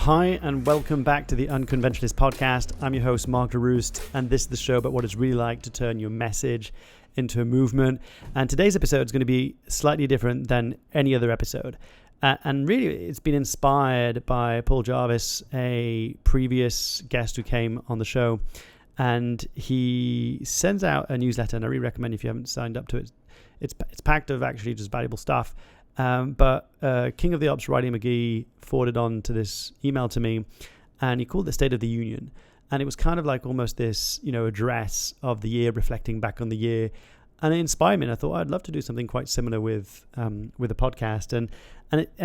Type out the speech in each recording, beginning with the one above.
Hi and welcome back to the Unconventionalists podcast. I'm your host Mark Leruste, and this is the show about what it's really like to turn your message into a movement. And today's episode is going to be slightly different than any other episode. And really, it's been inspired by Paul Jarvis, a previous guest who came on the show. And he sends out a newsletter, and I really recommend if you haven't signed up to it. It's packed of actually just valuable stuff. But King of the Ops, Riley McGee, forwarded on to this email to me, and he called it the State of the Union. And it was kind of like almost this, address of the year, reflecting back on the year. And it inspired me, and I thought I'd love to do something quite similar with the podcast. And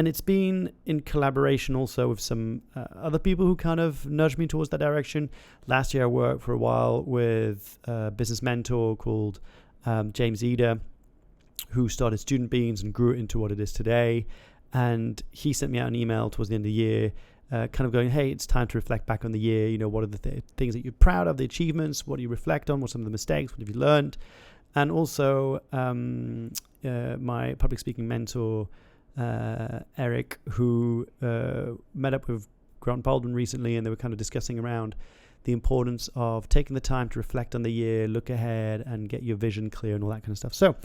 it's been in collaboration also with some other people who kind of nudged me towards that direction. Last year I worked for a while with a business mentor called James Eder, who started Student Beans and grew it into what it is today. And he sent me out an email towards the end of the year, kind of going, hey, it's time to reflect back on the year. What are the things that you're proud of, the achievements? What do you reflect on? What are some of the mistakes? What have you learned? And also my public speaking mentor, Eric, who met up with Grant Baldwin recently, and they were kind of discussing around the importance of taking the time to reflect on the year, look ahead, and get your vision clear and all that kind of stuff. So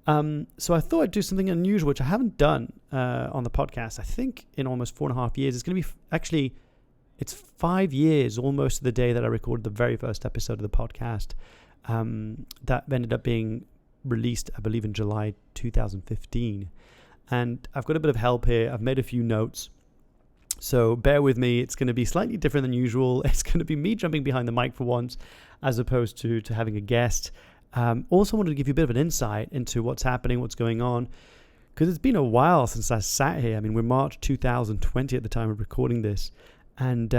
I thought I'd do something unusual, which I haven't done on the podcast, I think, in almost 4.5 years. It's going to be it's 5 years almost to the day that I recorded the very first episode of the podcast. That ended up being released, I believe, in July 2015. And I've got a bit of help here. I've made a few notes. So bear with me. It's going to be slightly different than usual. It's going to be me jumping behind the mic for once, as opposed to having a guest. Also wanted to give you a bit of an insight into what's happening, what's going on, because it's been a while since I sat here. I mean, we're March 2020 at the time of recording this. And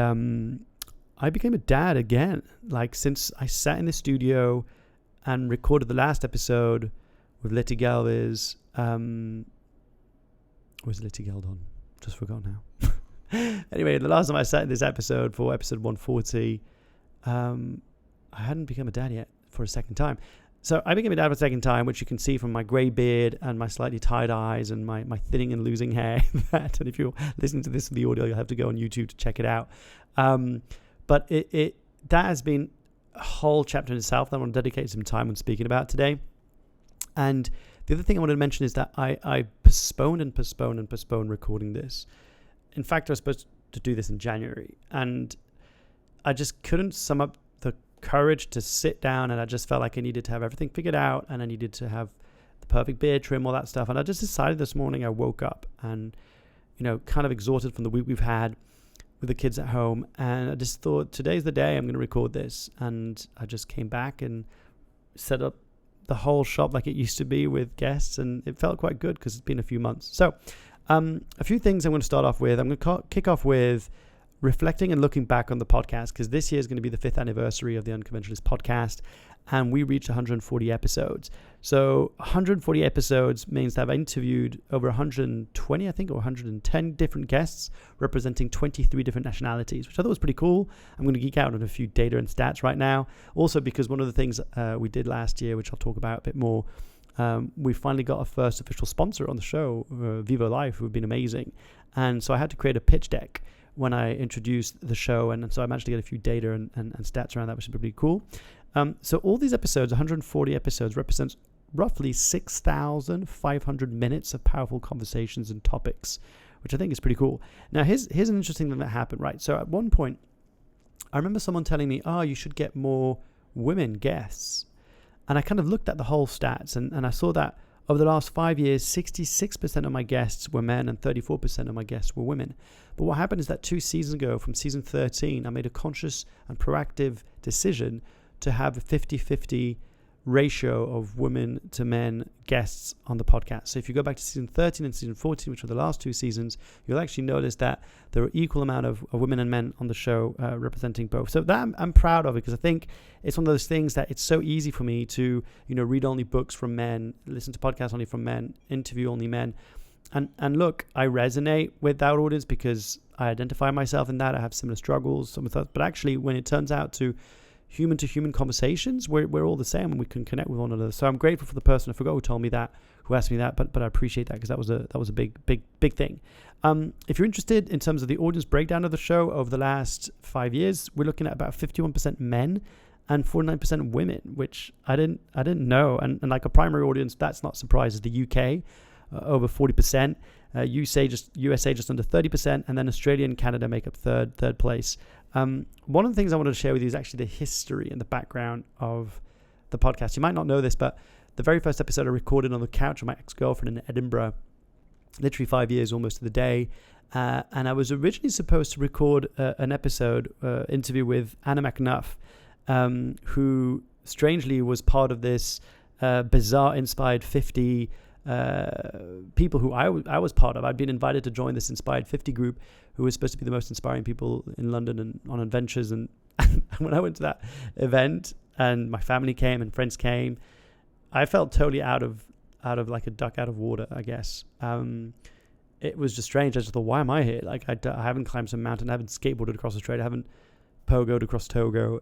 I became a dad again, like since I sat in the studio and recorded the last episode with Letty Galvez. Where's Letty Geldon? Just forgot now. Anyway, the last time I sat in this episode for episode 140, I hadn't become a dad yet for a second time. So I became a dad for a second time, which you can see from my grey beard and my slightly tied eyes and my thinning and losing hair. And if you're listening to this in the audio, you'll have to go on YouTube to check it out. But that has been a whole chapter in itself that I want to dedicate some time on speaking about today. And the other thing I wanted to mention is that I postponed recording this. In fact, I was supposed to do this in January, and I just couldn't sum up the courage to sit down, and I just felt like I needed to have everything figured out, and I needed to have the perfect beard trim, all that stuff. And I just decided this morning, I woke up and, kind of exhausted from the week we've had with the kids at home, and I just thought, today's the day I'm going to record this. And I just came back and set up the whole shop like it used to be with guests, and it felt quite good because it's been a few months. So a few things I'm going to start off with. I'm going to kick off with reflecting and looking back on the podcast, because this year is going to be the 5th anniversary of the Unconventionalists podcast, and we reached 140 episodes. So 140 episodes means that I've interviewed over 120, I think, or 110 different guests representing 23 different nationalities, which I thought was pretty cool. I'm going to geek out on a few data and stats right now. Also, because one of the things we did last year, which I'll talk about a bit more, we finally got our first official sponsor on the show, Vivo Life, who have been amazing. And so I had to create a pitch deck when I introduced the show, and so I managed to get a few data and stats around that, which is pretty cool. So all these episodes, 140 episodes, represents roughly 6,500 minutes of powerful conversations and topics, which I think is pretty cool. Now, here's an interesting thing that happened, right? So at one point, I remember someone telling me, you should get more women guests. And I kind of looked at the whole stats, and I saw that over the last 5 years, 66% of my guests were men and 34% of my guests were women. But what happened is that 2 seasons ago, from season 13, I made a conscious and proactive decision to have a 50-50 ratio of women to men guests on the podcast. So if you go back to season 13 and season 14, which were the last 2 seasons, you'll actually notice that there are equal amount of women and men on the show representing both. So that I'm proud of, because I think it's one of those things that it's so easy for me to, read only books from men, listen to podcasts only from men, interview only men. And look, I resonate with that audience because I identify myself in that. I have similar struggles, some of those, but actually when it turns out to human-to-human conversations, we're all the same and we can connect with one another. So I'm grateful for the person, I forgot who told me that who asked me that, but I appreciate that because that was a big thing. If you're interested in terms of the audience breakdown of the show over the last 5 years, we're looking at about 51% men and 49% women, which I didn't know. And like a primary audience, that's not surprising. The UK, over 40%, USA just under 30%, and then Australia and Canada make up third place. One of the things I wanted to share with you is actually the history and the background of the podcast. You might not know this, but the very first episode I recorded on the couch of my ex-girlfriend in Edinburgh, literally 5 years almost to the day. And I was originally supposed to record an episode interview with Anna McNuff, who strangely was part of this bizarre inspired 50 people who I was part of. I'd been invited to join this inspired 50 group who was supposed to be the most inspiring people in London and on adventures. And when I went to that event and my family came and friends came, I felt totally out of like a duck out of water, I guess. It was just strange. I just thought, why am I here? Like I haven't climbed some mountain, I haven't skateboarded across Australia, I haven't pogoed across Togo.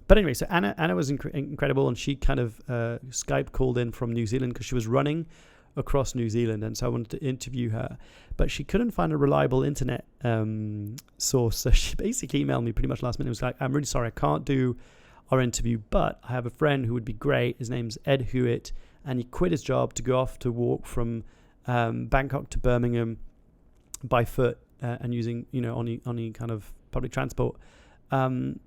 But anyway, so Anna was incredible, and she kind of Skype called in from New Zealand because she was running across New Zealand, and so I wanted to interview her, but she couldn't find a reliable internet source, so she basically emailed me pretty much last minute. It was like, I'm really sorry, I can't do our interview, but I have a friend who would be great. His name's Ed Hewitt, and he quit his job to go off to walk from Bangkok to Birmingham by foot and using only kind of public transport. And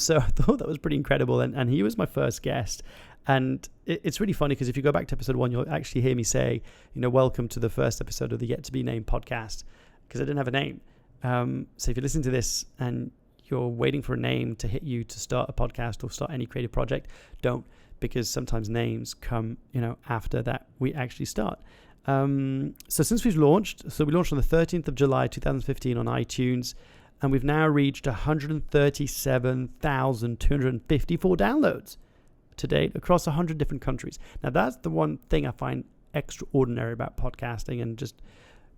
so I thought that was pretty incredible. And he was my first guest. And it's really funny because if you go back to episode 1, you'll actually hear me say, welcome to the first episode of the Yet to Be Named podcast, because I didn't have a name. So if you're listening to this and you're waiting for a name to hit you to start a podcast or start any creative project, don't, because sometimes names come, after that we actually start. So since we launched on the 13th of July, 2015 on iTunes, and we've now reached 137,254 downloads to date across 100 different countries. Now, that's the one thing I find extraordinary about podcasting and just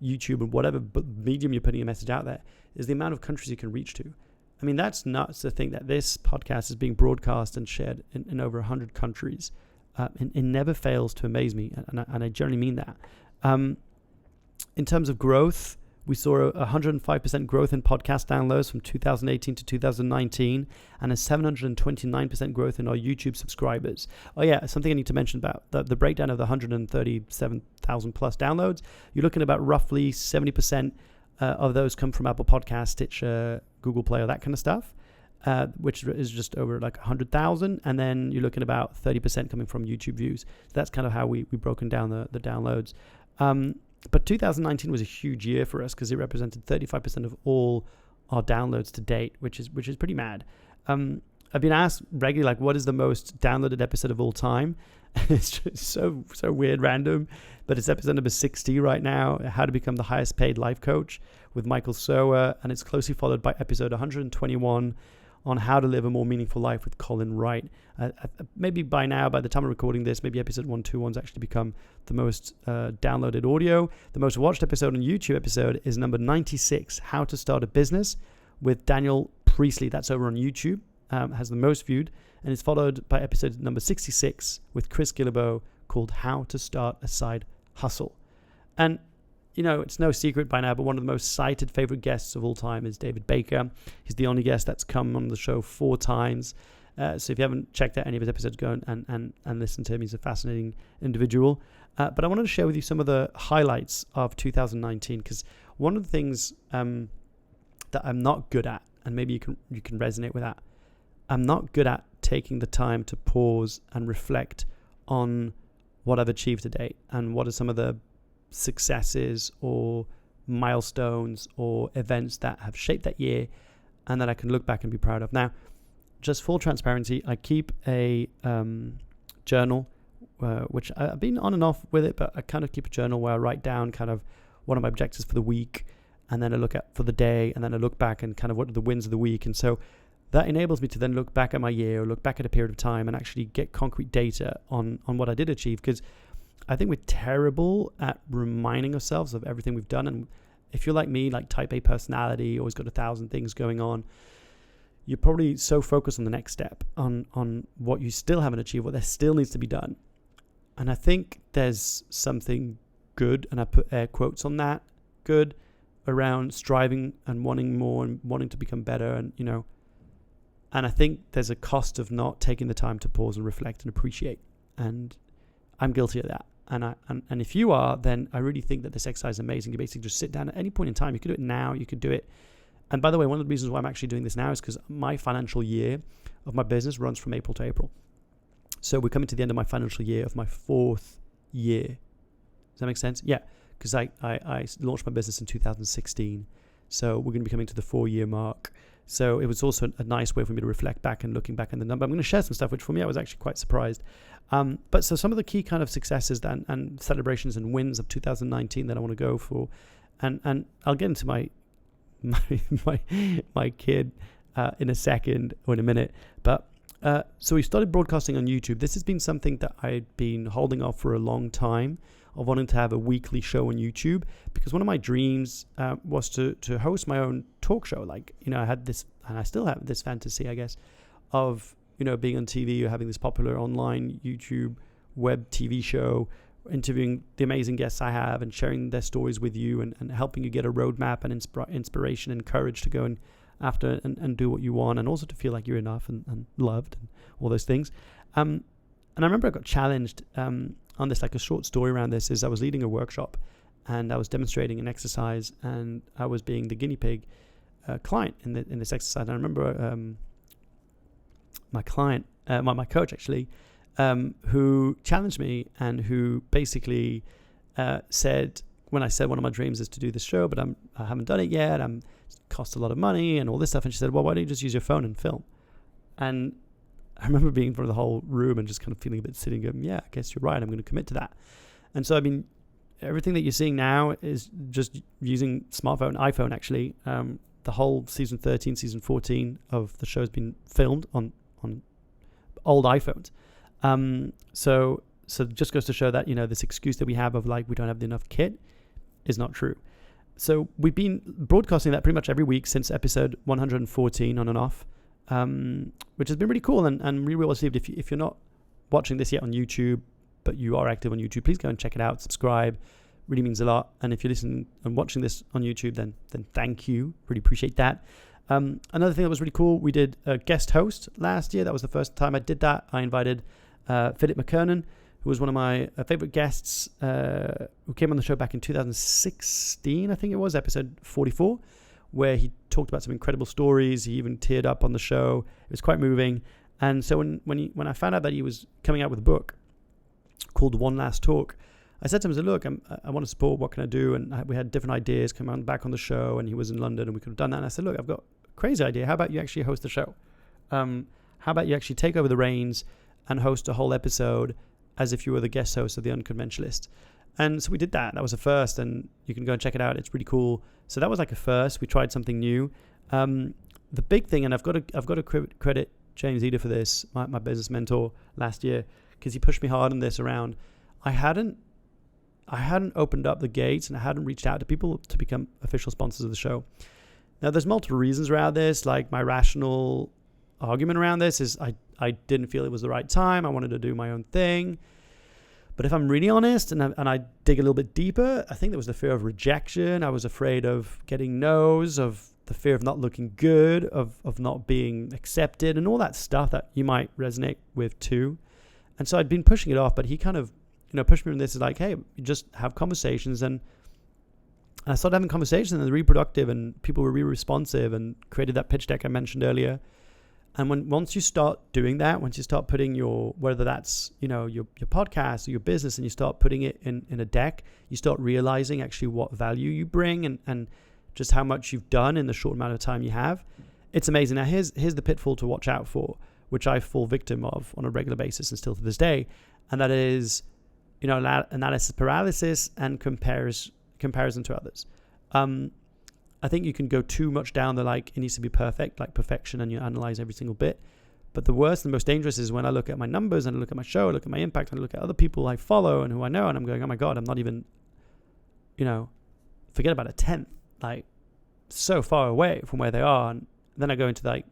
YouTube and whatever medium you're putting a message out there, is the amount of countries you can reach to. I mean, that's nuts to think that this podcast is being broadcast and shared in over 100 countries. It never fails to amaze me, and I generally mean that. In terms of growth, we saw a 105% growth in podcast downloads from 2018 to 2019, and a 729% growth in our YouTube subscribers. Oh yeah, something I need to mention about the breakdown of the 137,000 plus downloads. You're looking at about roughly 70% of those come from Apple Podcasts, Stitcher, Google Play, or that kind of stuff, which is just over like 100,000. And then you're looking at about 30% coming from YouTube views. So that's kind of how we've broken down the downloads. But 2019 was a huge year for us because it represented 35% of all our downloads to date, which is pretty mad. I've been asked regularly, like, what is the most downloaded episode of all time? It's just so weird, random, but it's episode number 60 right now, How to Become the Highest Paid Life Coach with Michael Sowa, and it's closely followed by episode 121 on How to Live a More Meaningful Life with Colin Wright. Maybe by now, by the time I'm recording this, maybe episode 121's actually become the most downloaded audio. The most watched episode on YouTube episode is number 96, How to Start a Business with Daniel Priestley. That's over on YouTube, has the most viewed, and it's followed by episode number 66 with Chris Guillebeau called How to Start a Side Hustle. And it's no secret by now, but one of the most cited favorite guests of all time is David Baker. He's the only guest that's come on the show 4 times. So if you haven't checked out any of his episodes, go and listen to him. He's a fascinating individual. But I wanted to share with you some of the highlights of 2019, because one of the things that I'm not good at, and maybe you can resonate with that, I'm not good at taking the time to pause and reflect on what I've achieved to date and what are some of the successes or milestones or events that have shaped that year and that I can look back and be proud of. Now, just full transparency, I keep a journal, which I've been on and off with it, but I kind of keep a journal where I write down kind of what are my objectives for the week, and then I look at for the day, and then I look back and kind of what are the wins of the week. And so that enables me to then look back at my year or look back at a period of time and actually get concrete data on what I did achieve, because I think we're terrible at reminding ourselves of everything we've done. And if you're like me, like type A personality, always got 1,000 things going on, you're probably so focused on the next step, on what you still haven't achieved, what there still needs to be done. And I think there's something good, and I put air quotes on that, good, around striving and wanting more and wanting to become better. And, and I think there's a cost of not taking the time to pause and reflect and appreciate. And I'm guilty of that. And if you are, then I really think that this exercise is amazing. You basically just sit down at any point in time. You could do it now. You could do it. And by the way, one of the reasons why I'm actually doing this now is because my financial year of my business runs from April to April. So we're coming to the end of my financial year of my 4th year. Does that make sense? Yeah, because I launched my business in 2016. So we're going to be coming to the 4-year mark. So it was also a nice way for me to reflect back and looking back in the number. I'm going to share some stuff, which for me, I was actually quite surprised. But so some of the key kind of successes and celebrations and wins of 2019 that I want to go for. And I'll get into my kid in a second or in a minute. But so we started broadcasting on YouTube. This has been something that I'd been holding off for a long time, of wanting to have a weekly show on YouTube, because one of my dreams was to host my own talk show. Like, I had this, and I still have this fantasy, I guess, of, being on TV or having this popular online YouTube web TV show, interviewing the amazing guests I have and sharing their stories with you and helping you get a roadmap and inspiration and courage to go and after and do what you want, and also to feel like you're enough and loved and all those things. And I remember I got challenged on this, like a short story around this, is I was leading a workshop and I was demonstrating an exercise, and I was being the guinea pig client in this exercise. And I remember my client, my coach actually, who challenged me and who basically said, when I said one of my dreams is to do this show, but I haven't done it yet, it costs a lot of money and all this stuff. And she said, well, why don't you just use your phone and film? And I remember being in front of the whole room and just kind of feeling a bit silly, going, yeah, I guess you're right. I'm going to commit to that. And so, everything that you're seeing now is just using iPhone actually. The whole season 13, season 14 of the show has been filmed on old iPhones. So it just goes to show that, this excuse that we have of like, we don't have enough kit is not true. So we've been broadcasting that pretty much every week since episode 114 on and off, which has been really cool and really well received. If you're not watching this yet on YouTube, but you are active on YouTube, please go and check it out, subscribe, really means a lot. And if you're listening and watching this on YouTube, then thank you, really appreciate that. Another thing that was really cool, we did a guest host last year. That was the first time I did that. I invited Philip McKernan, who was one of my favorite guests, who came on the show back in 2016, I think it was, episode 44, where he talked about some incredible stories. He even teared up on the show. It was quite moving. And so when I found out that he was coming out with a book called One Last Talk, I said to him, look, I want to support, what can I do? And we had different ideas come back on the show, and he was in London and we could have done that. And I said, look, I've got a crazy idea. How about you actually host the show? How about you actually take over the reins and host a whole episode as if you were the guest host of the Unconventionalists? And so we did that. That was a first, and you can go and check it out. It's pretty cool. So that was like a first. We tried something new. The big thing, and I've got to credit James Eder for this, my business mentor last year, because he pushed me hard on this around. I hadn't opened up the gates and I hadn't reached out to people to become official sponsors of the show. Now, there's multiple reasons around this. Like, my rational argument around this is I didn't feel it was the right time. I wanted to do my own thing. But if I'm really honest and I dig a little bit deeper, I think there was the fear of rejection. I was afraid of getting no's, of the fear of not looking good, of not being accepted, and all that stuff that you might resonate with too. And so I'd been pushing it off, but he kind of, pushed me on this. Is like, hey, you just have conversations. And I started having conversations, and they're really productive, and people were really responsive, and created that pitch deck I mentioned earlier. And once you start doing that, once you start putting whether that's, your podcast or your business, and you start putting it in a deck, you start realizing actually what value you bring and just how much you've done in the short amount of time you have. It's amazing. Now, here's the pitfall to watch out for, which I fall victim of on a regular basis and still to this day. And that is, analysis paralysis and comparison to others. I think you can go too much down the, like, it needs to be perfect, like perfection, and you analyze every single bit. But the worst and most dangerous is when I look at my numbers and I look at my show, I look at my impact, and I look at other people I follow and who I know, and I'm going, oh my God, I'm not even, forget about a tenth, like, so far away from where they are. And then I go into, like,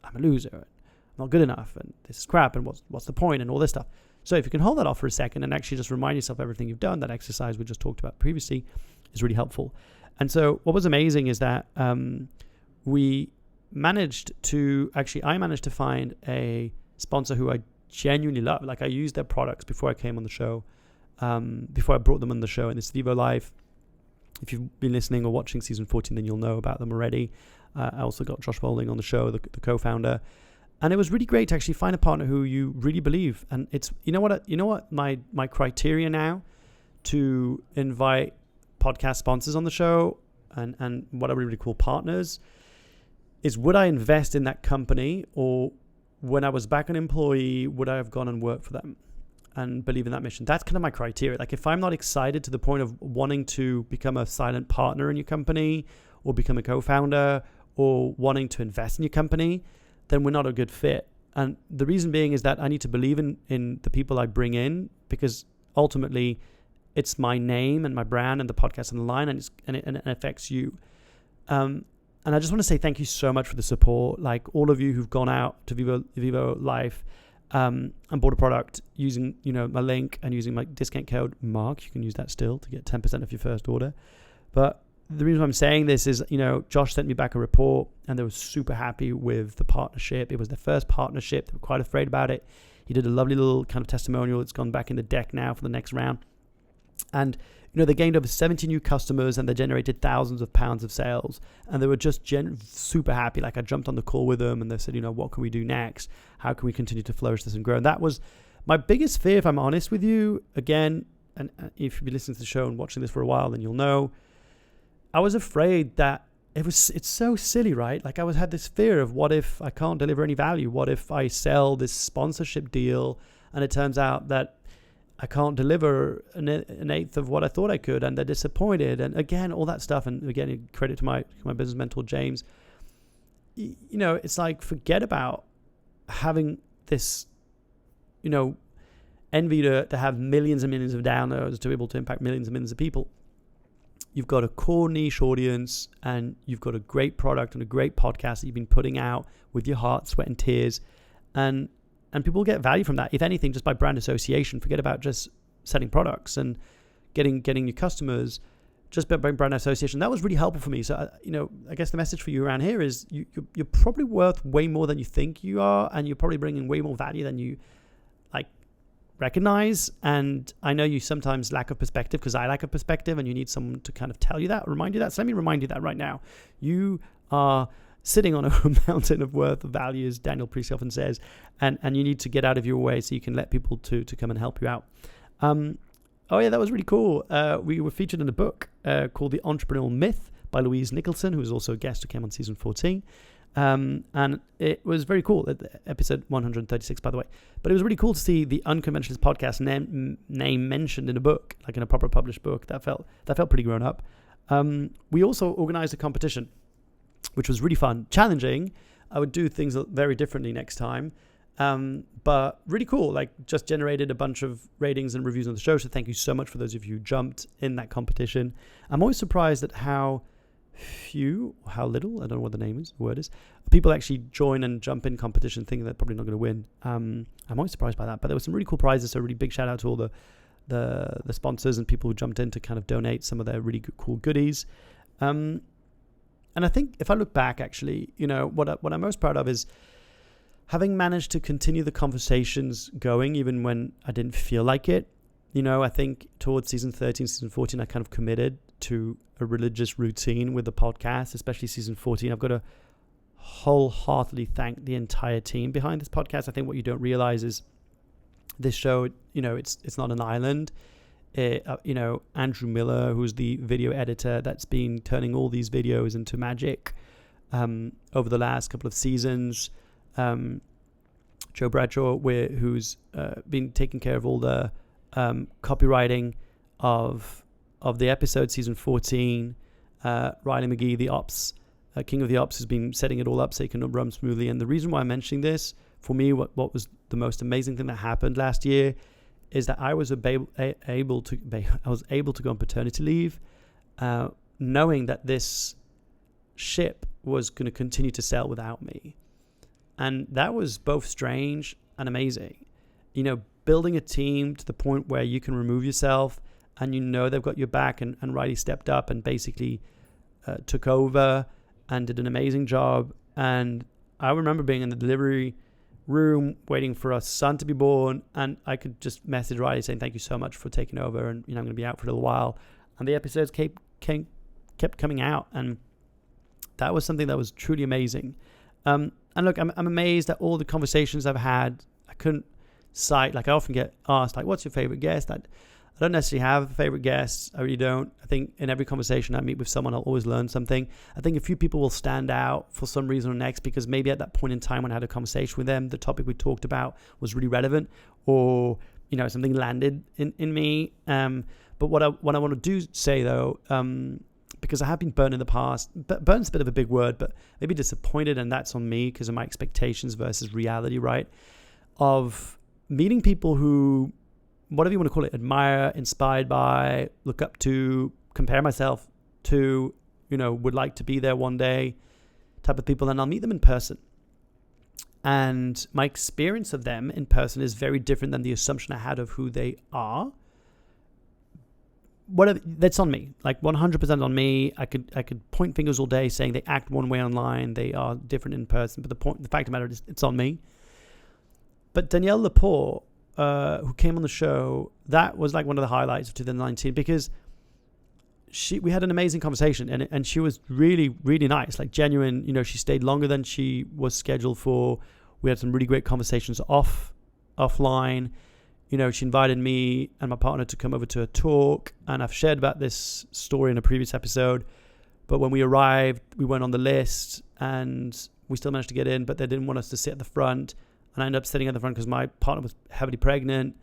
I'm a loser, and I'm not good enough, and this is crap, and what's the point, and all this stuff. So if you can hold that off for a second and actually just remind yourself everything you've done, that exercise we just talked about previously is really helpful. And so what was amazing is that I managed to find a sponsor who I genuinely love. Like, I used their products before I came on the show, before I brought them on the show, and it's Vivo Life. If you've been listening or watching season 14, then you'll know about them already. I also got Josh Bowling on the show, the co-founder. And it was really great to actually find a partner who you really believe. And it's, you know what my criteria now to invite podcast sponsors on the show and what I really call partners is, would I invest in that company, or when I was back an employee, would I have gone and worked for them and believe in that mission? That's kind of my criteria. Like, if I'm not excited to the point of wanting to become a silent partner in your company or become a co-founder or wanting to invest in your company, then we're not a good fit. And the reason being is that I need to believe in the people I bring in, because ultimately it's my name and my brand and the podcast on the line, and it affects you. And I just want to say thank you so much for the support. Like, all of you who've gone out to Vivo Life and bought a product using, my link and using my discount code Mark. You can use that still to get 10% off your first order. But the reason I'm saying this is, Josh sent me back a report and they were super happy with the partnership. It was their first partnership. They were quite afraid about it. He did a lovely little kind of testimonial. It's gone back in the deck now for the next round. And, they gained over 70 new customers and they generated thousands of pounds of sales. And they were just super happy. Like, I jumped on the call with them and they said, what can we do next? How can we continue to flourish this and grow? And that was my biggest fear, if I'm honest with you. Again, and if you've been listening to the show and watching this for a while, then you'll know, I was afraid that it's so silly, right? Like, I had this fear of, what if I can't deliver any value? What if I sell this sponsorship deal and it turns out that I can't deliver an eighth of what I thought I could, and they're disappointed, and again, all that stuff. And again, credit to my business mentor, James. It's like, forget about having this, envy to have millions and millions of downloads, to be able to impact millions and millions of people. You've got a core niche audience, and you've got a great product and a great podcast that you've been putting out with your heart, sweat, and tears, and people get value from that. If anything, just by brand association. Forget about just selling products and getting your customers, just by brand association. That was really helpful for me. So, I guess the message for you around here is you're probably worth way more than you think you are, and you're probably bringing way more value than you recognize. And I know you sometimes lack of perspective, because I lack of perspective, and you need someone to kind of tell you that, remind you that. So let me remind you that right now. You are sitting on a mountain of worth of value, as Daniel Priest often says, and you need to get out of your way so you can let people to come and help you out. Oh yeah, that was really cool. We were featured in a book called The Entrepreneurial Myth by Louise Nicholson, who was also a guest who came on season 14. And it was very cool, episode 136, by the way. But it was really cool to see the Unconventionalists podcast name mentioned in a book, like in a proper published book. That felt pretty grown up. We also organized a competition, which was really fun, challenging. I would do things very differently next time, but really cool. Like, just generated a bunch of ratings and reviews on the show. So thank you so much for those of you who jumped in that competition. I'm always surprised at how little, I don't know what the word is, people actually join and jump in competition thinking they're probably not going to win. I'm always surprised by that. But there were some really cool prizes. So really big shout out to all the sponsors and people who jumped in to kind of donate some of their really cool goodies. And I think if I look back, actually, what I'm most proud of is having managed to continue the conversations going, even when I didn't feel like it. I think towards season 13, season 14, I kind of committed to a religious routine with the podcast, especially season 14. I've got to wholeheartedly thank the entire team behind this podcast. I think what you don't realize is this show, it's not an island. Andrew Miller, who's the video editor that's been turning all these videos into magic over the last couple of seasons. Joe Bradshaw, who's been taking care of all the copywriting of the episode, season 14. Riley McGee, the ops, king of the ops, has been setting it all up so it can run smoothly. And the reason why I'm mentioning this, for me, what was the most amazing thing that happened last year is that I was able to go on paternity leave, knowing that this ship was going to continue to sail without me. And that was both strange and amazing. building a team to the point where you can remove yourself and you know they've got your back, and Riley stepped up and basically took over and did an amazing job. And I remember being in the delivery room waiting for our son to be born, and I could just message Riley saying thank you so much for taking over, and I'm going to be out for a little while. And the episodes kept coming out, and that was something that was truly amazing. And look, I'm amazed at all the conversations I've had. I couldn't cite, like I often get asked, like, what's your favorite guest? I don't necessarily have favorite guests. I really don't. I think in every conversation I meet with someone, I'll always learn something. I think a few people will stand out for some reason or next because maybe at that point in time when I had a conversation with them, the topic we talked about was really relevant, or, something landed in me. But what I want to do say though, because I have been burned in the past, but burned's a bit of a big word, but maybe disappointed, and that's on me because of my expectations versus reality, right? Of meeting people who, whatever you want to call it, admire, inspired by, look up to, compare myself to, would like to be there one day type of people, and I'll meet them in person. And my experience of them in person is very different than the assumption I had of who they are. That's on me, like 100% on me. I could point fingers all day saying they act one way online, they are different in person, but the fact of the matter is it's on me. But Danielle Lepore, who came on the show, that was like one of the highlights of 2019 because we had an amazing conversation, and she was really, really nice, like genuine. She stayed longer than she was scheduled for. We had some really great conversations offline. She invited me and my partner to come over to a talk, and I've shared about this story in a previous episode. But when we arrived, we went on the list and we still managed to get in, but they didn't want us to sit at the front. And I ended up sitting at the front because my partner was heavily pregnant.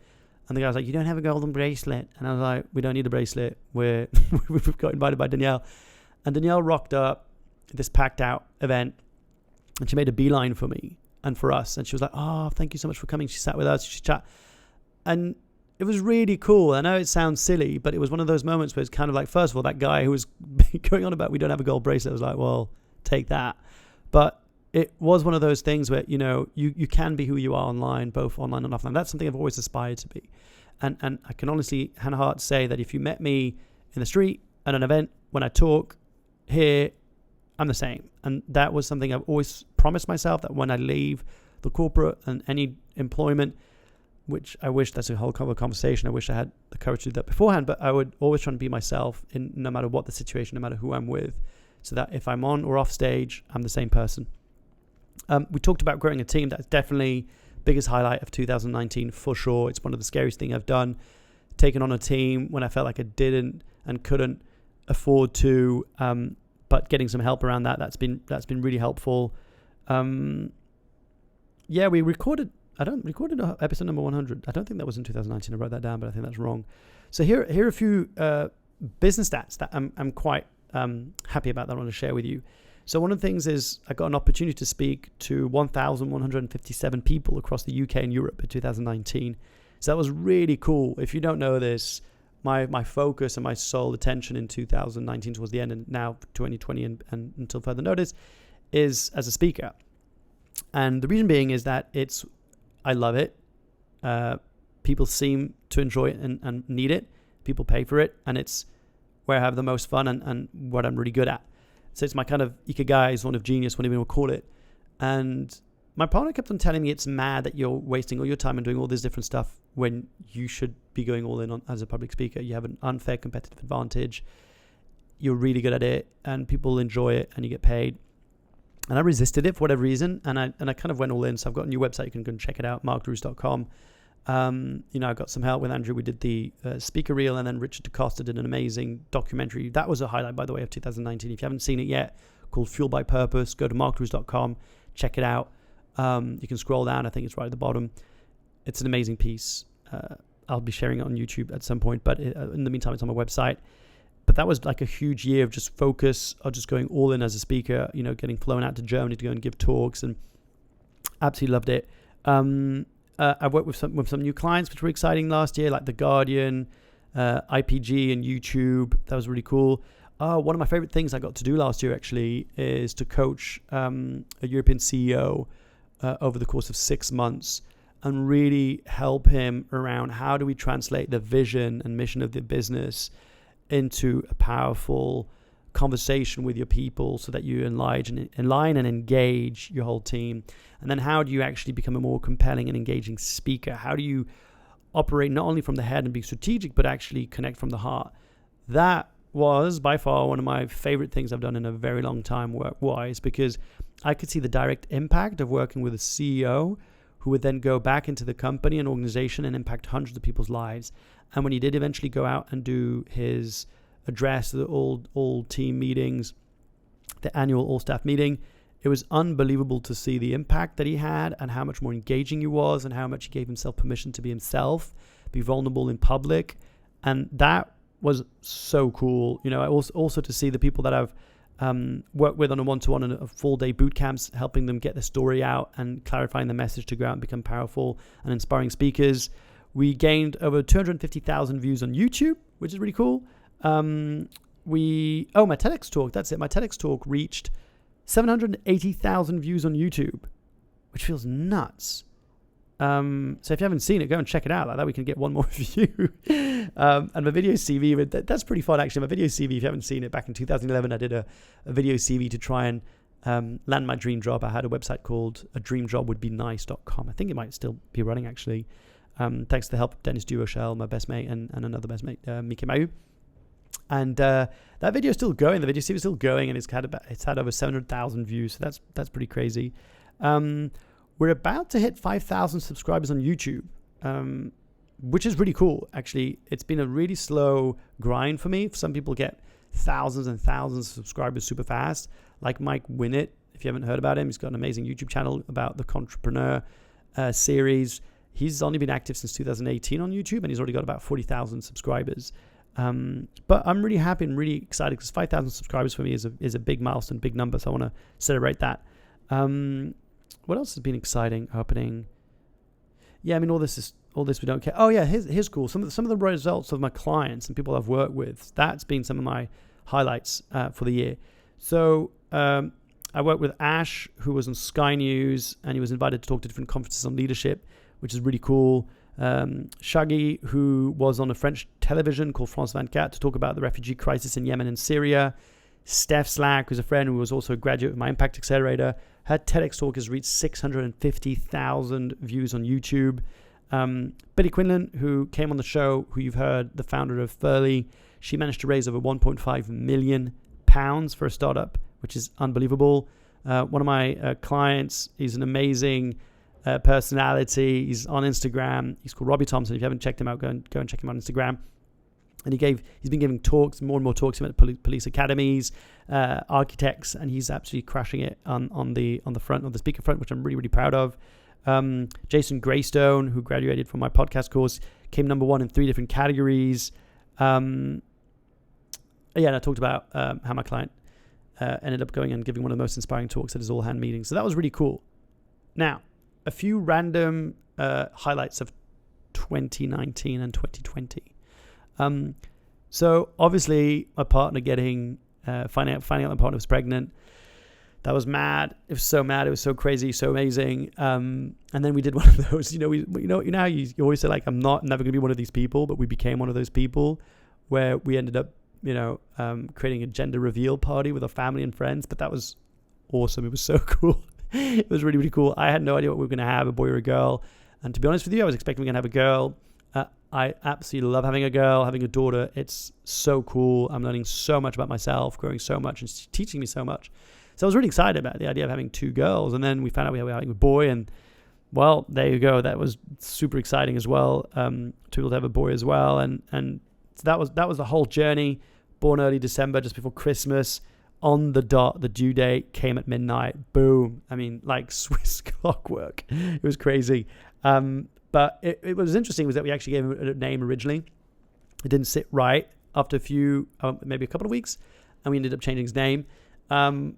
And the guy was like, you don't have a golden bracelet. And I was like, we don't need a bracelet. We've got invited by Danielle. And Danielle rocked up this packed out event, and she made a beeline for me and for us. And she was like, oh, thank you so much for coming. She sat with us. She chat. And it was really cool. I know it sounds silly, but it was one of those moments where it's kind of like, first of all, that guy who was going on about we don't have a gold bracelet was like, well, take that. But it was one of those things where, you can be who you are online, both online and offline. That's something I've always aspired to be. And I can honestly, hand on heart, say that if you met me in the street at an event, when I talk here, I'm the same. And that was something I've always promised myself, that when I leave the corporate and any employment, which I wish that's a whole conversation. I wish I had the courage to do that beforehand, but I would always try to be myself in no matter what the situation, no matter who I'm with, so that if I'm on or off stage, I'm the same person. We talked about growing a team. That's definitely biggest highlight of 2019 for sure. It's one of the scariest things I've done, taking on a team when I felt like I didn't and couldn't afford to, but getting some help around that's been really helpful. We recorded episode number 100. I don't think that was in 2019. I wrote that down, but I think that's wrong. So here are a few business stats that I'm quite happy about that I want to share with you. So one of the things is I got an opportunity to speak to 1,157 people across the UK and Europe in 2019. So that was really cool. If you don't know this, my focus and my sole attention in 2019 towards the end, and now 2020 and until further notice, is as a speaker. And the reason being is that I love it. People seem to enjoy it and need it. People pay for it, and it's where I have the most fun and what I'm really good at. So it's my kind of ikigai, zone of genius, whatever you want to call it. And my partner kept on telling me it's mad that you're wasting all your time and doing all this different stuff when you should be going all in on as a public speaker. You have an unfair competitive advantage. You're really good at it, and people enjoy it, and you get paid. And I resisted it for whatever reason, and I kind of went all in. So I've got a new website. You can go and check it out, markleruste.com. I got some help with Andrew. We did the speaker reel, and then Richard DaCosta did an amazing documentary. That was a highlight, by the way, of 2019. If you haven't seen it yet, called Fuel by Purpose, go to markleruste.com, check it out. You can scroll down. I think it's right at the bottom. It's an amazing piece. I'll be sharing it on YouTube at some point, but in the meantime, it's on my website. But that was like a huge year of just focus, of just going all in as a speaker, getting flown out to Germany to go and give talks, and absolutely loved it. I worked with some new clients, which were exciting last year, like The Guardian, IPG, and YouTube. That was really cool. One of my favorite things I got to do last year, actually, is to coach a European CEO over the course of 6 months. and really help him around how do we translate the vision and mission of the business into a powerful conversation with your people so that you align and engage your whole team. And then how do you actually become a more compelling and engaging speaker? How do you operate not only from the head and be strategic, but actually connect from the heart? That was by far one of my favorite things I've done in a very long time work-wise, because I could see the direct impact of working with a CEO who would then go back into the company and organization and impact hundreds of people's lives. And when he did eventually go out and do his address to the all team meetings, the annual all staff meeting, it was unbelievable to see the impact that he had and how much more engaging he was and how much he gave himself permission to be himself, be vulnerable in public. And that was so cool. You know, I also to see the people that I've worked with on a one-to-one and a full-day boot camps, helping them get the story out and clarifying the message to go out and become powerful and inspiring speakers. We gained over 250,000 views on YouTube, which is really cool. My TEDx talk, that's it. My TEDx talk reached 780,000 views on YouTube, which feels nuts. So if you haven't seen it, go and check it out. Like that, we can get one more view. And my video CV, that's pretty fun actually. My video CV, if you haven't seen it, back in 2011, I did a video CV to try and land my dream job. I had a website called adreamjobwouldbenice.com. I think it might still be running actually. Thanks to the help of Dennis Durochelle, my best mate, and another best mate, Miki Mayu. And that video is still going. The video CV is still going, and it's had over 700,000 views. So that's pretty crazy. We're about to hit 5,000 subscribers on YouTube, which is really cool. Actually, it's been a really slow grind for me. Some people get thousands and thousands of subscribers super fast, like Mike Winnett. If you haven't heard about him, he's got an amazing YouTube channel about the Entrepreneurial series. He's only been active since 2018 on YouTube, and he's already got about 40,000 subscribers. But I'm really happy and really excited because 5,000 subscribers for me is a big milestone, big number. So I want to celebrate that. What else has been exciting happening? Yeah, I mean, all this we don't care. Oh yeah, here's cool. Some of the results of my clients and people I've worked with. That's been some of my highlights for the year. So I worked with Ash, who was on Sky News, and he was invited to talk to different conferences on leadership, which is really cool. Shaggy, who was on a French television called France 24 to talk about the refugee crisis in Yemen and Syria. Steph Slack, who's a friend who was also a graduate of my Impact Accelerator. Her TEDx talk has reached 650,000 views on YouTube. Billy Quinlan, who came on the show, who you've heard, the founder of Furley, she managed to raise over £1.5 million for a startup, which is unbelievable. One of my clients, he's an amazing personality. He's on Instagram. He's called Robbie Thompson. If you haven't checked him out, go and check him on Instagram. And he's been giving talks, more and more talks at police academies, architects, and he's absolutely crushing it on the speaker front, which I'm really, really proud of. Jason Graystone, who graduated from my podcast course, came number one in 3 different categories. And I talked about how my client ended up going and giving one of the most inspiring talks at his all-hand meeting. So that was really cool. Now, a few random highlights of 2019 and 2020. So obviously my partner finding out my partner was pregnant, that was mad. It was so mad. It was so crazy, so amazing. And then we did one of those, you always say like, I'm never going to be one of these people, but we became one of those people where we ended up, creating a gender reveal party with our family and friends. But that was awesome. It was so cool. It was really, really cool. I had no idea what we were going to have, a boy or a girl. And to be honest with you, I was expecting we were going to have a girl. I absolutely love having a girl, having a daughter. It's so cool. I'm learning so much about myself, growing so much, and she's teaching me so much. So I was really excited about the idea of having 2 girls. And then we found out we were having a boy, and well, there you go. That was super exciting as well. To be able to have a boy as well. And so that was the whole journey. Born early December, just before Christmas. On the dot, the due date came at midnight. Boom. I mean, like Swiss clockwork. It was crazy. But it was interesting was that we actually gave him a name originally. It didn't sit right after maybe a couple of weeks, and we ended up changing his name. And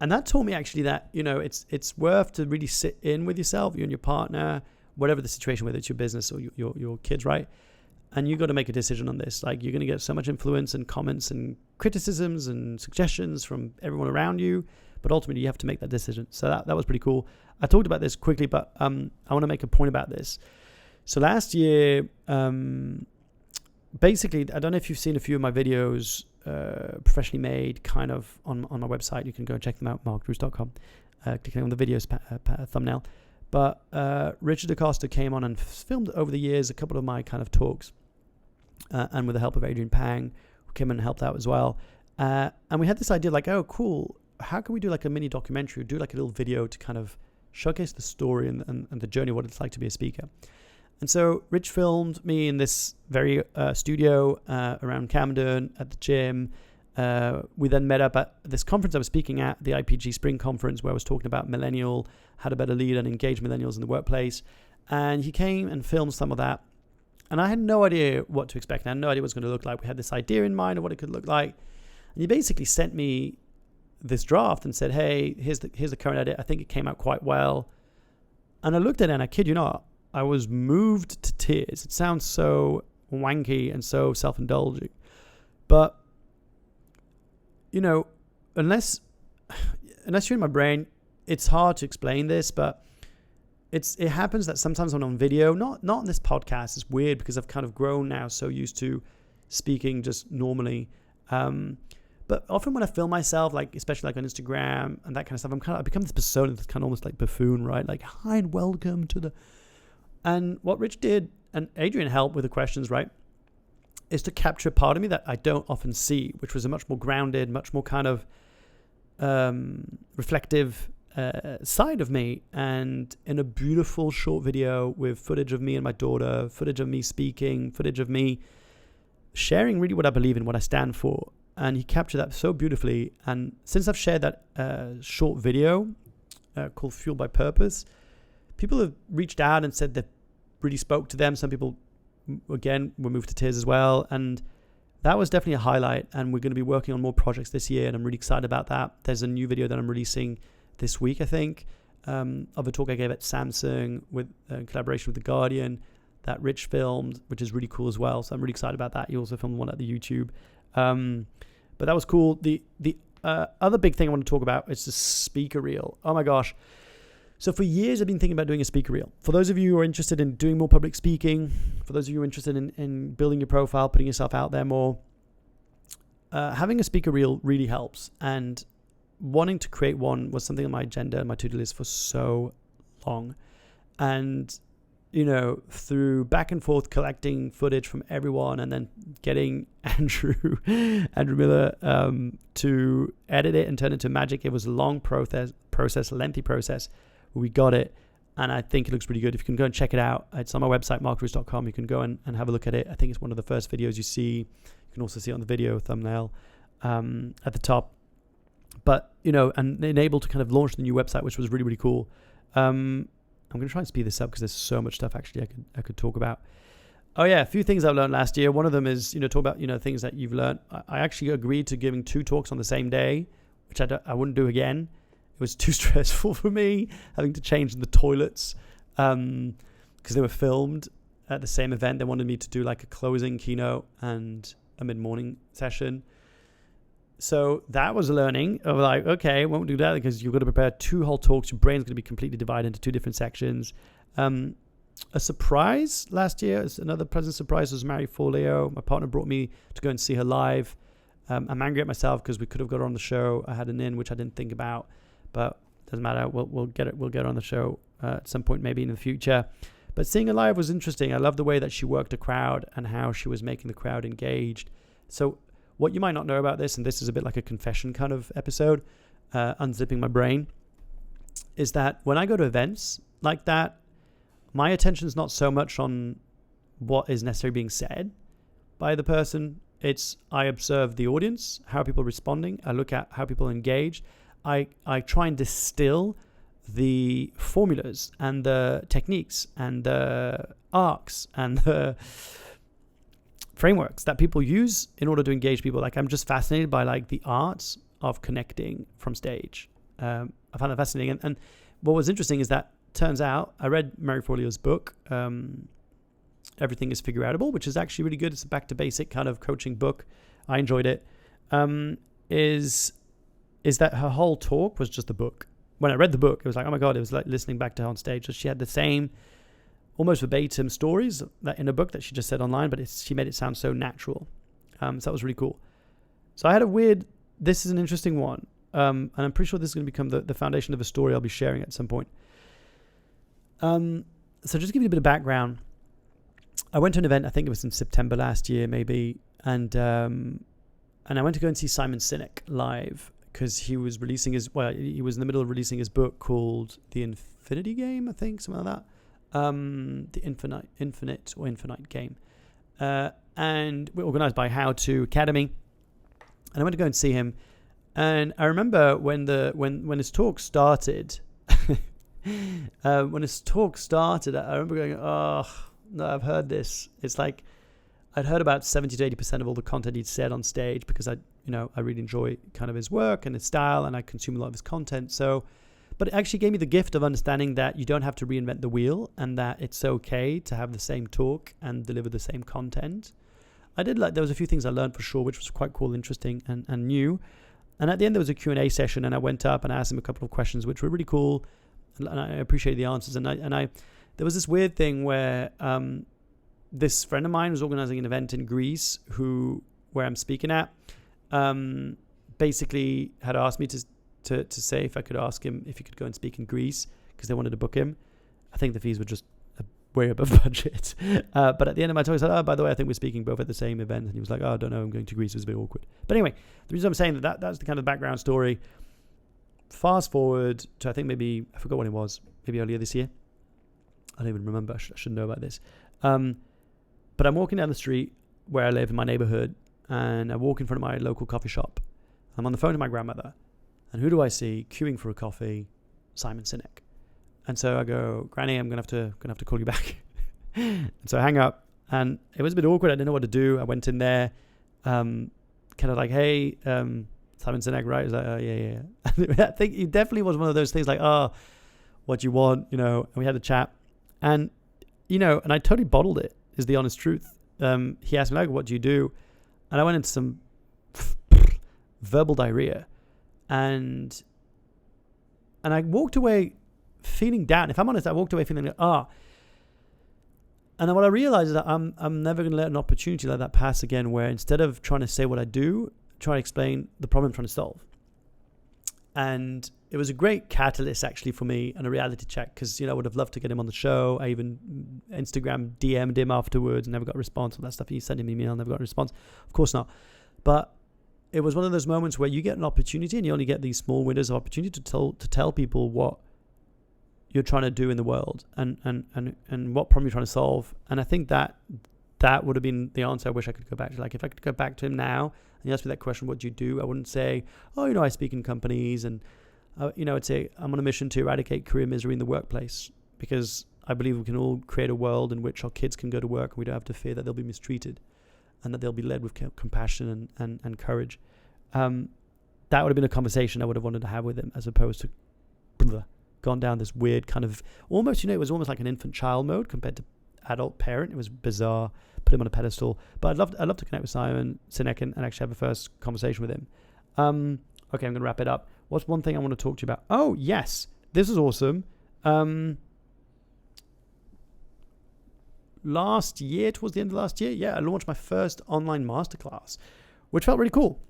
that taught me actually that, it's worth to really sit in with yourself, you and your partner, whatever the situation, whether it's your business or your kids, right? And you got to make a decision on this. Like, you're going to get so much influence and comments and criticisms and suggestions from everyone around you. but ultimately you have to make that decision. So that was pretty cool. I talked about this quickly, but I want to make a point about this. So last year, basically, I don't know if you've seen a few of my videos, professionally made, kind of on my website. You can go and check them out, markrejection.com, clicking on the videos thumbnail. But Richard DaCosta came on and filmed over the years a couple of my kind of talks, and with the help of Adrian Pang, who came and helped out as well. And we had this idea like, oh, cool, how can we do like a mini documentary, do like a little video to kind of showcase the story and the journey, what it's like to be a speaker. And so Rich filmed me in this very studio around Camden at the gym. We then met up at this conference I was speaking at, the IPG Spring Conference, where I was talking about how to better lead and engage millennials in the workplace. And he came and filmed some of that. And I had no idea what to expect. I had no idea what it was going to look like. We had this idea in mind of what it could look like. And he basically sent me this draft and said, hey, here's the current edit. I think it came out quite well. And I looked at it and I kid you not, I was moved to tears. It sounds so wanky and so self-indulging. But, you know, unless you're in my brain, it's hard to explain this, but it happens that sometimes when I'm on video, not in this podcast, it's weird because I've kind of grown now so used to speaking just normally. But often when I film myself, like especially like on Instagram and that kind of stuff, I become this persona that's kind of almost like buffoon, right? Like, hi and welcome to the... And what Rich did, and Adrian helped with the questions, right, is to capture a part of me that I don't often see, which was a much more grounded, much more kind of reflective side of me. And in a beautiful short video with footage of me and my daughter, footage of me speaking, footage of me sharing really what I believe in, what I stand for. And he captured that so beautifully. And since I've shared that short video called Fueled by Purpose, people have reached out and said that really spoke to them. Some people, again, were moved to tears as well. And that was definitely a highlight. And we're going to be working on more projects this year. And I'm really excited about that. There's a new video that I'm releasing this week, I think, of a talk I gave at Samsung with in collaboration with The Guardian that Rich filmed, which is really cool as well. So I'm really excited about that. He also filmed one at the YouTube. But that was cool. The other big thing I want to talk about is the speaker reel. Oh my gosh. So for years, I've been thinking about doing a speaker reel. For those of you who are interested in doing more public speaking, for those of you who are interested in building your profile, putting yourself out there more, having a speaker reel really helps. And wanting to create one was something on my agenda and my to-do list for so long. And, you know, through back and forth collecting footage from everyone and then getting Andrew Miller to edit it and turn it into magic, it was a long lengthy process. We got it, and I think it looks pretty good. If you can go and check it out, it's on my website, markrejection.com. You can go and have a look at it. I think it's one of the first videos you see. You can also see it on the video thumbnail at the top. But, you know, and enabled to kind of launch the new website, which was really, really cool. I'm going to try and speed this up because there's so much stuff actually I could talk about. Oh yeah, a few things I learned last year. One of them is, you know, talk about, you know, things that you've learned. I actually agreed to giving 2 talks on the same day, which I wouldn't do again. It was too stressful for me having to change the toilets because they were filmed at the same event. They wanted me to do like a closing keynote and a mid-morning session. So that was a learning of like, okay, won't do that because you've got to prepare 2 whole talks. Your brain's going to be completely divided into 2 different sections. A surprise last year, another pleasant surprise, was Mary Forleo. My partner brought me to go and see her live. I'm angry at myself because we could have got her on the show. I had an in, which I didn't think about. But doesn't matter. We'll get it. We'll get her on the show at some point, maybe in the future. But seeing her live was interesting. I love the way that she worked a crowd and how she was making the crowd engaged. So what you might not know about this, and this is a bit like a confession kind of episode, unzipping my brain, is that when I go to events like that, my attention is not so much on what is necessarily being said by the person. It's I observe the audience, how are people responding. I look at how people engage. I try and distill the formulas and the techniques and the arcs and the frameworks that people use in order to engage people. Like, I'm just fascinated by like the arts of connecting from stage. I found that fascinating. And what was interesting is that turns out I read Mary Forleo's book, Everything is Figureoutable, which is actually really good. It's a back to basic kind of coaching book. I enjoyed it. Is is that her whole talk was just a book. When I read the book, it was like, oh my God, it was like listening back to her on stage. So she had the same almost verbatim stories that in a book that she just said online, but she made it sound so natural. So that was really cool. So I had this is an interesting one. And I'm pretty sure this is going to become the foundation of a story I'll be sharing at some point. So just to give you a bit of background, I went to an event, I think it was in September last year maybe, and I went to go and see Simon Sinek live because he was he was in the middle of releasing his book called The Infinity Game, I think, something like that. The Infinite Game. And we're organized by How To Academy. And I went to go and see him. And I remember when his talk started, I remember going, oh, no, I've heard this. It's like I'd heard about 70 to 80% of all the content he'd said on stage because I really enjoy kind of his work and his style, and I consume a lot of his content. So, but it actually gave me the gift of understanding that you don't have to reinvent the wheel and that it's okay to have the same talk and deliver the same content. There was a few things I learned for sure, which was quite cool, interesting, and new. And at the end, there was a Q&A session, and I went up and asked him a couple of questions, which were really cool, and I appreciated the answers. And there was this weird thing where this friend of mine was organizing an event in Greece, where I'm speaking at, basically had asked me to say if I could ask him if he could go and speak in Greece because they wanted to book him. I think the fees were just way above budget. But at the end of my talk, I said, oh, by the way, I think we're speaking both at the same event. And he was like, oh, I don't know, I'm going to Greece. It was a bit awkward. But anyway, the reason I'm saying that's the kind of background story. Fast forward to, I think I forgot when it was, maybe earlier this year. I don't even remember. I should know about this. But I'm walking down the street where I live in my neighborhood, and I walk in front of my local coffee shop. I'm on the phone to my grandmother. And who do I see queuing for a coffee? Simon Sinek. And so I go, Granny, I'm gonna have to call you back. And so I hang up, and it was a bit awkward. I didn't know what to do. I went in there, kind of like, hey, Simon Sinek, right? He's like, oh, yeah. I think he definitely was one of those things like, oh, what do you want? And we had a chat, and and I totally bottled it, is the honest truth. He asked me, like, what do you do? And I went into some verbal diarrhea, and I walked away feeling down. If I'm honest, I walked away feeling like, and then what I realized is that I'm never going to let an opportunity like that pass again, where instead of trying to say what I do, try to explain the problem I'm trying to solve. And it was a great catalyst actually for me, and a reality check, because I would have loved to get him on the show. I even Instagram DM'd him afterwards and never got a response. All that stuff. He sent him an email, never got a response. Of course not. But it was one of those moments where you get an opportunity, and you only get these small windows of opportunity to tell people what you're trying to do in the world and what problem you're trying to solve. And I think that would have been the answer I wish I could go back to. Like, if I could go back to him now and he asked me that question, what do you do? I wouldn't say, oh, I speak in companies, and I'd say I'm on a mission to eradicate career misery in the workplace, because I believe we can all create a world in which our kids can go to work and we don't have to fear that they'll be mistreated, and that they'll be led with compassion and courage. That would have been a conversation I would have wanted to have with him, as opposed to gone down this weird kind of almost, it was almost like an infant child mode compared to adult parent. It was bizarre. Put him on a pedestal. But I'd love to connect with Simon Sinek and actually have a first conversation with him. Okay, I'm going to wrap it up. What's one thing I want to talk to you about? Oh, yes. This is awesome. Towards the end of last year, I launched my first online masterclass, which felt really cool.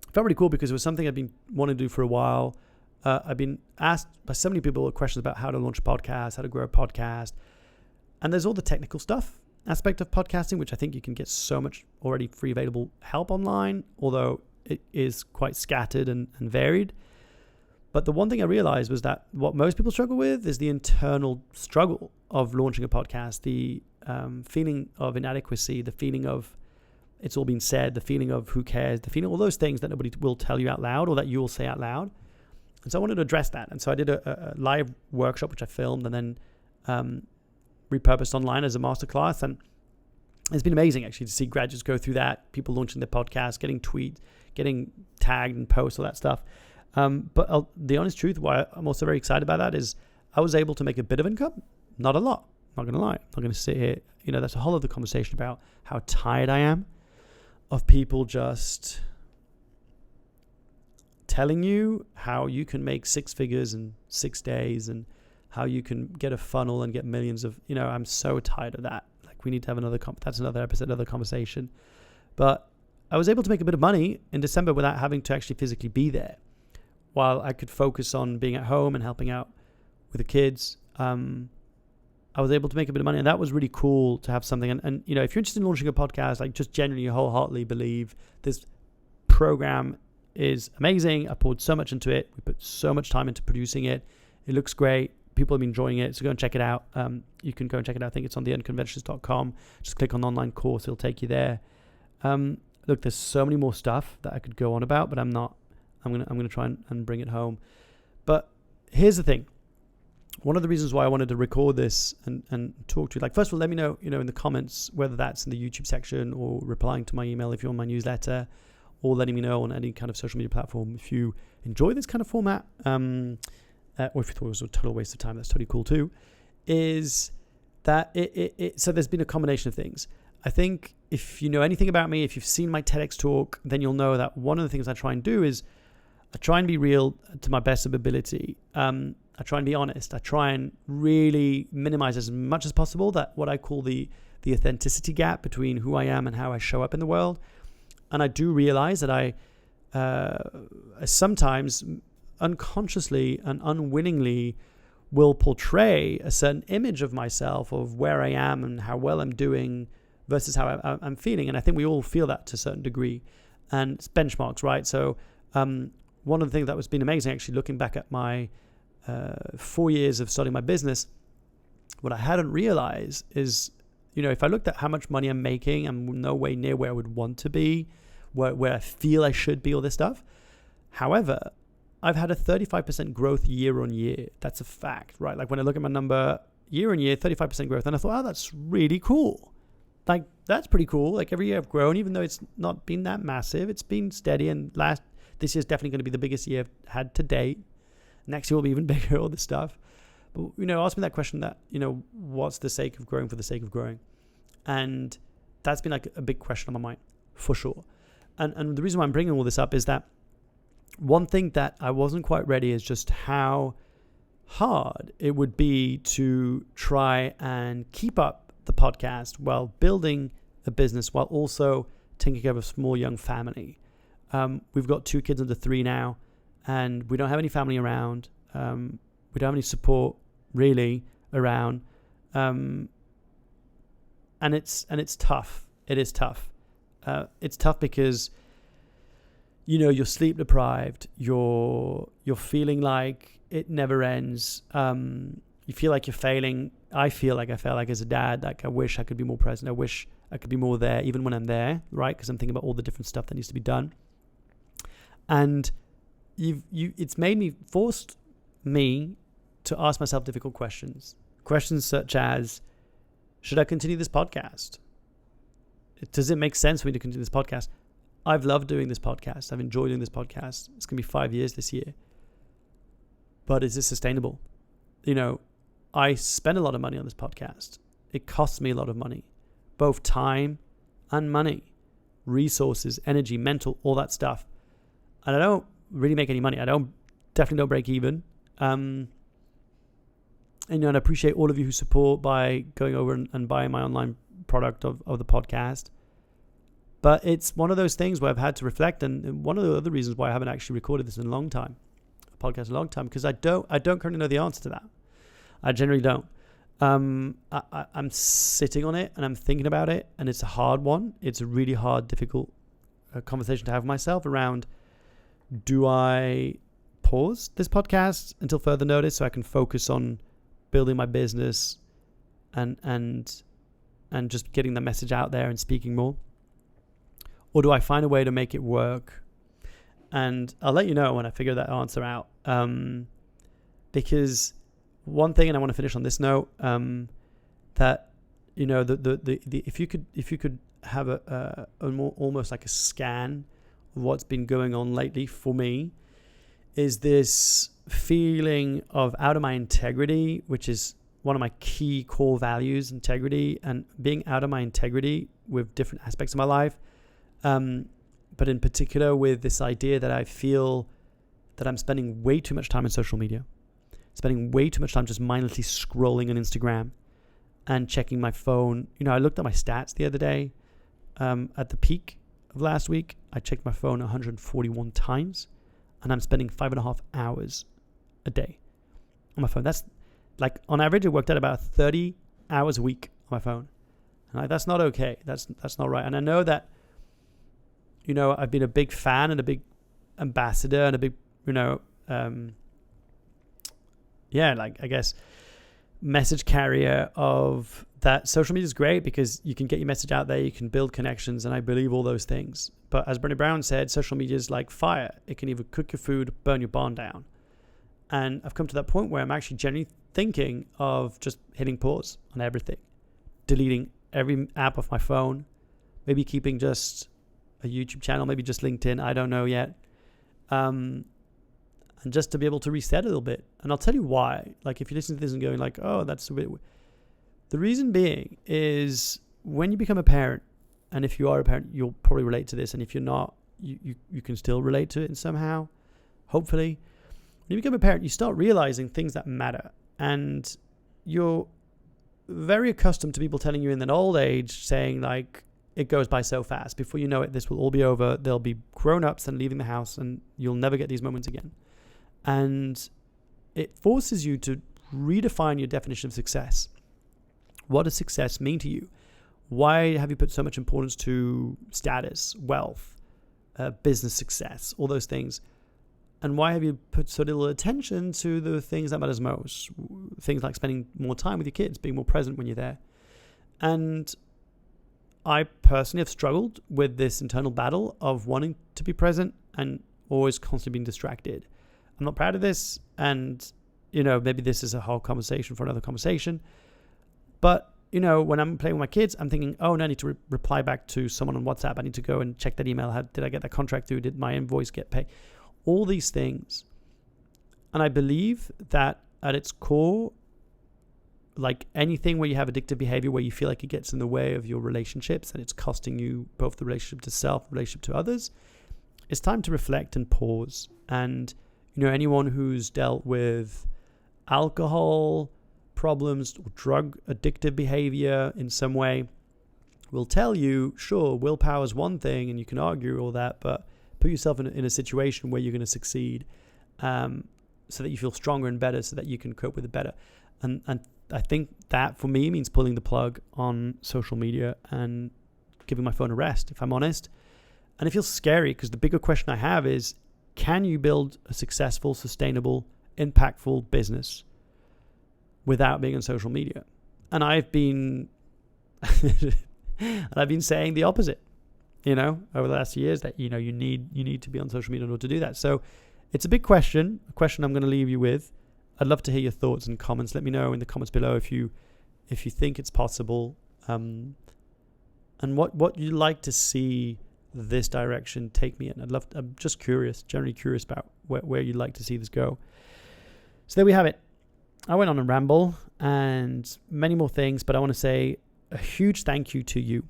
It felt really cool because it was something I'd been wanting to do for a while. I've been asked by so many people questions about how to launch a podcast, how to grow a podcast. And there's all the technical stuff aspect of podcasting, which I think you can get so much already free available help online, although it is quite scattered and varied. But the one thing I realized was that what most people struggle with is the internal struggle of launching a podcast, the feeling of inadequacy, the feeling of it's all been said, the feeling of who cares, the feeling, all those things that nobody will tell you out loud or that you will say out loud. And so I wanted to address that. And so I did a live workshop, which I filmed and then repurposed online as a masterclass. And it's been amazing, actually, to see graduates go through that, people launching their podcasts, getting tweets, getting tagged and posts, all that stuff. But the honest truth, why I'm also very excited about that, is I was able to make a bit of income. Not a lot. I'm not going to lie. I'm not going to sit here. That's a whole other conversation about how tired I am of people just telling you how you can make 6 figures in 6 days and how you can get a funnel and get millions of, I'm so tired of that. Like, we need to have that's another episode, another conversation. But I was able to make a bit of money in December without having to actually physically be there, while I could focus on being at home and helping out with the kids. I was able to make a bit of money, and that was really cool to have something. And if you're interested in launching a podcast, like, just genuinely wholeheartedly believe this program is amazing. I poured so much into it. We put so much time into producing it. It looks great. People have been enjoying it. So go and check it out. You can go and check it out. I think it's on the unconventionalists.com. Just click on the online course. It'll take you there. Look, there's so many more stuff that I could go on about, but I'm not. I'm gonna try and bring it home. But here's the thing. One of the reasons why I wanted to record this and talk to you, like, first of all, let me know, in the comments, whether that's in the YouTube section or replying to my email if you're on my newsletter, or letting me know on any kind of social media platform if you enjoy this kind of format, or if you thought it was a total waste of time. That's totally cool too. Is that so there's been a combination of things. I think if you know anything about me, if you've seen my TEDx talk, then you'll know that one of the things I try and do is I try and be real to my best of ability. I try and be honest. I try and really minimize as much as possible that what I call the authenticity gap between who I am and how I show up in the world. And I do realize that I sometimes unconsciously and unwillingly will portray a certain image of myself, of where I am and how well I'm doing versus how I'm feeling. And I think we all feel that to a certain degree. And it's benchmarks, right? So one of the things that was been amazing, actually, looking back at my 4 years of starting my business, what I hadn't realized is, if I looked at how much money I'm making, I'm no way near where I would want to be, where I feel I should be, all this stuff. However, I've had a 35% growth year on year. That's a fact, right? Like, when I look at my number year on year, 35% growth, and I thought, oh, that's really cool. Like, that's pretty cool. Like, every year I've grown, even though it's not been that massive, it's been steady. And this year's definitely going to be the biggest year I've had to date. Next year will be even bigger, all this stuff. But, ask me that question that, what's the sake of growing for the sake of growing? And that's been like a big question on my mind, for sure. And the reason why I'm bringing all this up is that one thing that I wasn't quite ready is just how hard it would be to try and keep up the podcast while building a business, while also taking care of a small young family. We've got 2 kids under 3 now, and we don't have any family around. We don't have any support really around. And it's tough. It is tough. It's tough because, you're sleep deprived. You're feeling like it never ends. You feel like you're failing. I feel like I fail, like, as a dad. Like, I wish I could be more present. I wish I could be more there, even when I'm there, right? Because I'm thinking about all the different stuff that needs to be done. And it's forced me to ask myself difficult questions. Questions such as, should I continue this podcast? Does it make sense for me to continue this podcast? I've loved doing this podcast. I've enjoyed doing this podcast. It's going to be 5 years this year. But is this sustainable? I spend a lot of money on this podcast. It costs me a lot of money, both time and money, resources, energy, mental, all that stuff. And I don't really make any money. Definitely don't break even. And I appreciate all of you who support by going over and buying my online product of the podcast. But it's one of those things where I've had to reflect, and one of the other reasons why I haven't actually recorded this in a podcast in a long time, because I don't currently know the answer to that. I generally don't. I'm sitting on it and I'm thinking about it, and it's a hard one. It's a really hard, difficult conversation to have with myself around, do I pause this podcast until further notice so I can focus on building my business and just getting the message out there and speaking more? Or do I find a way to make it work? And I'll let you know when I figure that answer out. Because one thing, and I want to finish on this note, that if you could have a more, almost like a scan of what's been going on lately for me, is this feeling of out of my integrity, which is one of my key core values, integrity, and being out of my integrity with different aspects of my life. But in particular with this idea that I feel that I'm spending way too much time on social media, spending way too much time just mindlessly scrolling on Instagram and checking my phone. I looked at my stats the other day. At the peak of last week, I checked my phone 141 times, and I'm spending 5.5 hours a day on my phone. That's like, on average, it worked out about 30 hours a week on my phone. And that's not okay. That's not right. And I know that, I've been a big fan and a big ambassador and a big, I guess, message carrier of that. Social media is great because you can get your message out there, you can build connections, and I believe all those things. But as Brené Brown said, social media is like fire. It can either cook your food, burn your barn down. And I've come to that point where I'm actually genuinely thinking of just hitting pause on everything, deleting every app off my phone, maybe keeping just a YouTube channel, maybe just LinkedIn, I don't know yet. And just to be able to reset a little bit. And I'll tell you why. Like, if you listen to this and going like, oh, that's a bit... The reason being is when you become a parent, and if you are a parent, you'll probably relate to this. And if you're not, you can still relate to it somehow, hopefully. When you become a parent, you start realizing things that matter. And you're very accustomed to people telling you in an old age, saying like, it goes by so fast. Before you know it, this will all be over. There'll be grown-ups and leaving the house, and you'll never get these moments again. And it forces you to redefine your definition of success. What does success mean to you? Why have you put so much importance to status, wealth, business success, all those things? And why have you put so little attention to the things that matters most? Things like spending more time with your kids, being more present when you're there. And I personally have struggled with this internal battle of wanting to be present and always constantly being distracted. I'm not proud of this, and maybe this is a whole conversation for another conversation. But when I'm playing with my kids, I'm thinking, oh, no, I need to reply back to someone on WhatsApp. I need to go and check that email. Did I get that contract through? Did my invoice get paid? All these things. And I believe that at its core, like anything where you have addictive behavior, where you feel like it gets in the way of your relationships and it's costing you both the relationship to self, relationship to others, it's time to reflect and pause. And anyone who's dealt with alcohol problems or drug addictive behavior in some way will tell you, sure, willpower is one thing and you can argue all that, but put yourself in a situation where you're going to succeed, so that you feel stronger and better, so that you can cope with it better. And I think that for me means pulling the plug on social media and giving my phone a rest, if I'm honest. And it feels scary because the bigger question I have is, can you build a successful, sustainable, impactful business without being on social media? And I've been saying the opposite, over the last few years, that you need to be on social media in order to do that. So it's a big question, a question I'm going to leave you with. I'd love to hear your thoughts and comments. Let me know in the comments below if you think it's possible, and what you'd like to see this direction take me in. I'm just generally curious about where you'd like to see this go. So there we have it. I went on a ramble and many more things, but I want to say a huge thank you to you.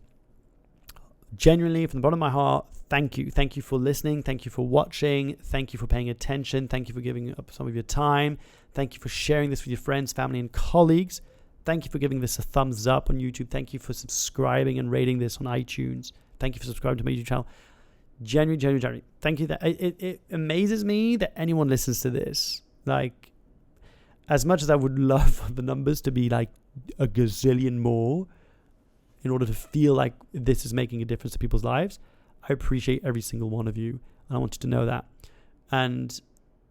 Genuinely, from the bottom of my heart, thank you. Thank you for listening. Thank you for watching. Thank you for paying attention. Thank you for giving up some of your time. Thank you for sharing this with your friends, family, and colleagues. Thank you for giving this a thumbs up on YouTube. Thank you for subscribing and rating this on iTunes. Thank you for subscribing to my YouTube channel. Genuinely. Thank you. It amazes me that anyone listens to this. Like, as much as I would love the numbers to be like a gazillion more in order to feel like this is making a difference to people's lives, I appreciate every single one of you. And I want you to know that. And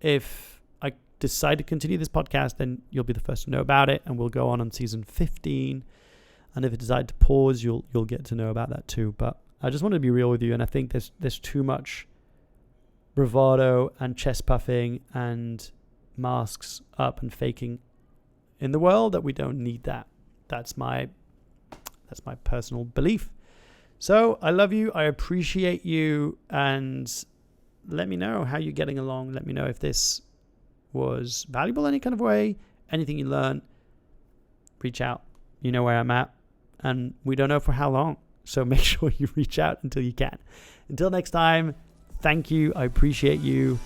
if I decide to continue this podcast, then you'll be the first to know about it. And we'll go on season 15. And if I decide to pause, you'll get to know about that too. But I just want to be real with you. And I think there's too much bravado and chest puffing and masks up and faking in the world that we don't need that. That's my personal belief. So I love you. I appreciate you. And let me know how you're getting along. Let me know if this was valuable in any kind of way. Anything you learn, reach out. You know where I'm at. And we don't know for how long. So make sure you reach out until you can. Until next time, thank you. I appreciate you.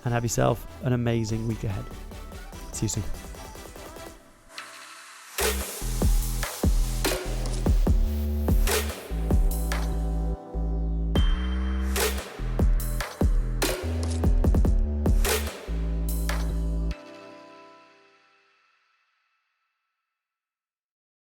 and have yourself an amazing week ahead. See you soon.